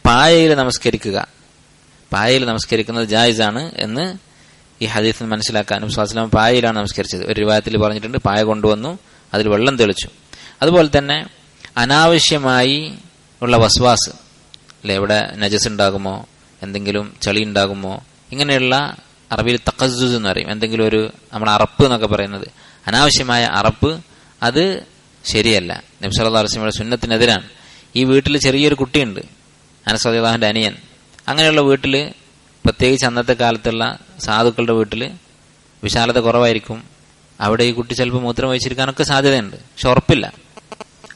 പായയിൽ നമസ്കരിക്കുന്നത് ജായിസാണ് എന്ന് ഈ ഹദീസിൽ മനസ്സിലാക്കാൻ നബി സ്വല്ലല്ലാഹു അലൈഹി വസല്ലം പായയിലാണ് നമസ്കരിച്ചത്. ഒരു റിവായത്തിൽ പറഞ്ഞിട്ടുണ്ട്, പായ കൊണ്ടുവന്നു, അതിൽ വെള്ളം തെളിച്ചു. അതുപോലെ തന്നെ അനാവശ്യമായി ഉള്ള വസ്വാസ് അല്ലെ, എവിടെ നജസ് ഉണ്ടാകുമോ, എന്തെങ്കിലും ചളി ഉണ്ടാകുമോ, ഇങ്ങനെയുള്ള അറബിയിൽ തഖസ്സുസ് എന്ന് പറയും, എന്തെങ്കിലും ഒരു നമ്മൾ അറപ്പ് എന്നൊക്കെ പറയുന്നത്, അനാവശ്യമായ അറപ്പ്, അത് ശരിയല്ല. നബി സല്ലല്ലാഹു അലൈഹി വസല്ലമയുടെ സുന്നത്തിനെതിരാണ്. ഈ വീട്ടിൽ ചെറിയൊരു കുട്ടിയുണ്ട്, അനസ് റളിയല്ലാഹുവിന്റെ അനിയൻ. അങ്ങനെയുള്ള വീട്ടിൽ, പ്രത്യേകിച്ച് അന്നത്തെ കാലത്തുള്ള സാധുക്കളുടെ വീട്ടിൽ വിശാലത കുറവായിരിക്കും. അവിടെ ഈ കുട്ടി ചിലപ്പോൾ മൂത്രം വഹിച്ചിരിക്കാനൊക്കെ സാധ്യതയുണ്ട്, പക്ഷെ ഉറപ്പില്ല.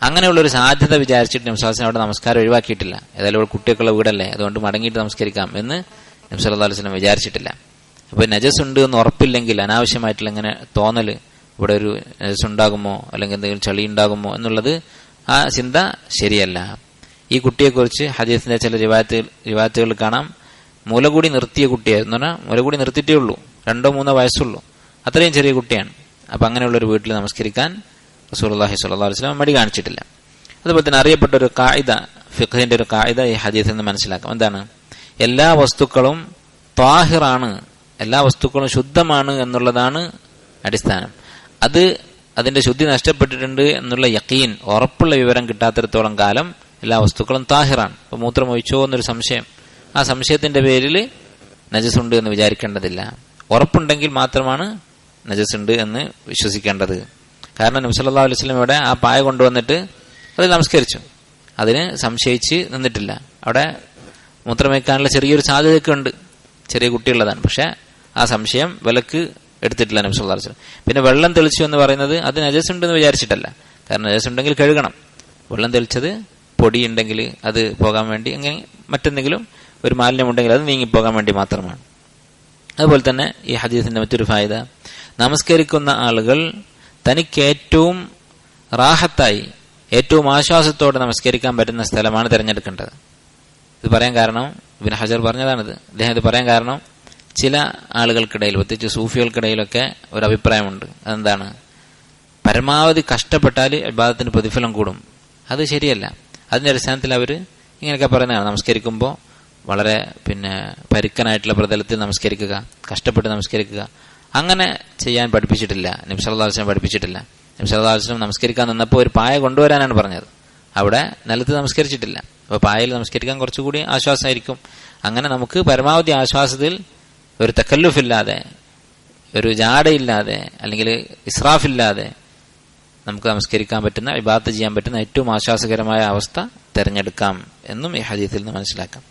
അങ്ങനെയുള്ളൊരു സാധ്യത വിചാരിച്ചിട്ട് നബി സല്ലല്ലാഹു അലൈഹി വസല്ലം അവിടെ നമസ്കാരം ഒഴിവാക്കിയിട്ടില്ല. ഏതായാലും കുട്ടിയൊക്കെയുള്ള വീടല്ലേ, അതുകൊണ്ട് മടങ്ങിയിട്ട് നമസ്കരിക്കാം എന്ന് നബി സല്ലല്ലാഹു അലൈഹി വസല്ലം വിചാരിച്ചിട്ടില്ല. അപ്പോൾ നജസ് ഉണ്ട് എന്ന് ഉറപ്പില്ലെങ്കിൽ അനാവശ്യമായിട്ടുള്ള ഇങ്ങനെ തോന്നല്, ഇവിടെ ഒരു നജസ് ഉണ്ടാകുമോ അല്ലെങ്കിൽ എന്തെങ്കിലും ചളി ഉണ്ടാകുമോ എന്നുള്ളത്, ആ ചിന്ത ശരിയല്ല. ഈ കുട്ടിയെക്കുറിച്ച് ഹദീസിന്റെ ചില റിവായത്തുകൾ കാണാം, മുലകൂടി നിർത്തിയ കുട്ടിയായിരുന്നു. പറഞ്ഞാൽ മുലകൂടി നിർത്തിയിട്ടേ ഉള്ളൂ, 2-3 വയസ്സുള്ളൂ, അത്രയും ചെറിയ കുട്ടിയാണ്. അപ്പം അങ്ങനെയുള്ളൊരു വീട്ടിൽ നമസ്കരിക്കാൻ റസൂലുള്ളാഹി സ്വല്ലല്ലാഹു അലൈഹി വസല്ലം മടി കാണിച്ചിട്ടില്ല. അതുപോലെ തന്നെ അറിയപ്പെട്ട ഒരു ഖായിദ, ഫിഖ്ഹിന്റെ ഒരു ഖായിദ ഈ ഹദീസിൽ നിന്ന് മനസ്സിലാക്കാം. എന്താണ്? എല്ലാ വസ്തുക്കളും ത്വാഹിറാണ്, എല്ലാ വസ്തുക്കളും ശുദ്ധമാണ് എന്നുള്ളതാണ് അടിസ്ഥാനം. അതിന്റെ ശുദ്ധി നഷ്ടപ്പെട്ടിട്ടുണ്ട് എന്നുള്ള യഖീൻ, ഉറപ്പുള്ള വിവരം കിട്ടാത്തിടത്തോളം കാലം എല്ലാ വസ്തുക്കളും താഹിറാണ്. ഇപ്പൊ മൂത്രം ഒഴിച്ചോ എന്നൊരു സംശയം, ആ സംശയത്തിന്റെ പേരിൽ നജസ് ഉണ്ട് എന്ന് വിചാരിക്കേണ്ടതില്ല. ഉറപ്പുണ്ടെങ്കിൽ മാത്രമാണ് നജസ് ഉണ്ട് എന്ന് വിശ്വസിക്കേണ്ടത്. കാരണം നബി സല്ലല്ലാഹു അലൈഹി വസല്ലം ഇവിടെ ആ പായ കൊണ്ടുവന്നിട്ട് അത് നമസ്കരിച്ചു, അതിന് സംശയിച്ച് നിന്നിട്ടില്ല. അവിടെ മൂത്രം വയ്ക്കാനുള്ള ചെറിയൊരു സാധ്യതയൊക്കെ ഉണ്ട്, ചെറിയ കുട്ടിയുള്ളതാണ്, പക്ഷെ ആ സംശയം വിലക്ക് എടുത്തിട്ടില്ല നബി സല്ലല്ലാഹു അലൈഹി വസല്ലം. പിന്നെ വെള്ളം തെളിച്ചു എന്ന് പറയുന്നത് അത് നജസ് ഉണ്ടെന്ന് വിചാരിച്ചിട്ടല്ല. കാരണം നജസ് ഉണ്ടെങ്കിൽ കഴുകണം. വെള്ളം തെളിച്ചത് പൊടി ഉണ്ടെങ്കിൽ അത് പോകാൻ വേണ്ടി, അങ്ങനെ മറ്റെന്തെങ്കിലും ഒരു മാലിന്യം ഉണ്ടെങ്കിൽ അത് നീങ്ങിപ്പോകാൻ വേണ്ടി മാത്രമാണ്. അതുപോലെ തന്നെ ഈ ഹദീസിന്റെ മറ്റൊരു ഫായിദ, നമസ്കരിക്കുന്ന ആളുകൾ തനിക്ക് ഏറ്റവും റാഹത്തായി, ഏറ്റവും ആശ്വാസത്തോടെ നമസ്കരിക്കാൻ പറ്റുന്ന സ്ഥലമാണ് തിരഞ്ഞെടുക്കേണ്ടത്. ഇത് പറയാൻ കാരണം ഇബ്നു ഹജർ പറഞ്ഞതാണിത്. അദ്ദേഹം ഇത് പറയാൻ കാരണം ചില ആളുകൾക്കിടയിൽ, പ്രത്യേകിച്ച് സൂഫികൾക്കിടയിലൊക്കെ ഒരു അഭിപ്രായമുണ്ട്. അതെന്താണ്? പരമാവധി കഷ്ടപ്പെട്ടാൽ ഇബാദത്തിന് പ്രതിഫലം കൂടും. അത് ശരിയല്ല. അതിന്റെ അടിസ്ഥാനത്തിൽ അവർ ഇങ്ങനെയൊക്കെ പറയുന്നതാണ്, നമസ്കരിക്കുമ്പോൾ വളരെ പരുക്കനായിട്ടുള്ള പ്രതലത്തിൽ നമസ്കരിക്കുക, കഷ്ടപ്പെട്ട് നമസ്കരിക്കുക. അങ്ങനെ ചെയ്യാൻ പഠിപ്പിച്ചിട്ടില്ല, നബി സല്ലല്ലാഹു അലൈഹി വസല്ലം പഠിപ്പിച്ചിട്ടില്ല. നബി സല്ലല്ലാഹു അലൈഹി വസല്ലം നമസ്കരിക്കാൻ നിന്നപ്പോൾ ഒരു പായ കൊണ്ടുവരാനാണ് പറഞ്ഞത്, അവിടെ നിലത്ത് നമസ്കരിച്ചിട്ടില്ല. അപ്പോൾ പായയിൽ നമസ്കരിക്കാൻ കുറച്ചുകൂടി ആശ്വാസമായിരിക്കും. അങ്ങനെ നമുക്ക് പരമാവധി ആശ്വാസത്തിൽ, ഒരു തക്കല്ലുഫില്ലാതെ, ഒരു ജാടയില്ലാതെ, അല്ലെങ്കിൽ ഇസ്രാഫില്ലാതെ നമുക്ക് നമസ്കരിക്കാൻ പറ്റുന്ന, ഇബാദത്ത് ചെയ്യാൻ പറ്റുന്ന ഏറ്റവും ആശ്വാസകരമായ അവസ്ഥ തിരഞ്ഞെടുക്കാം എന്നും ഈ ഹദീസിൽ നിന്ന് മനസ്സിലാക്കാം.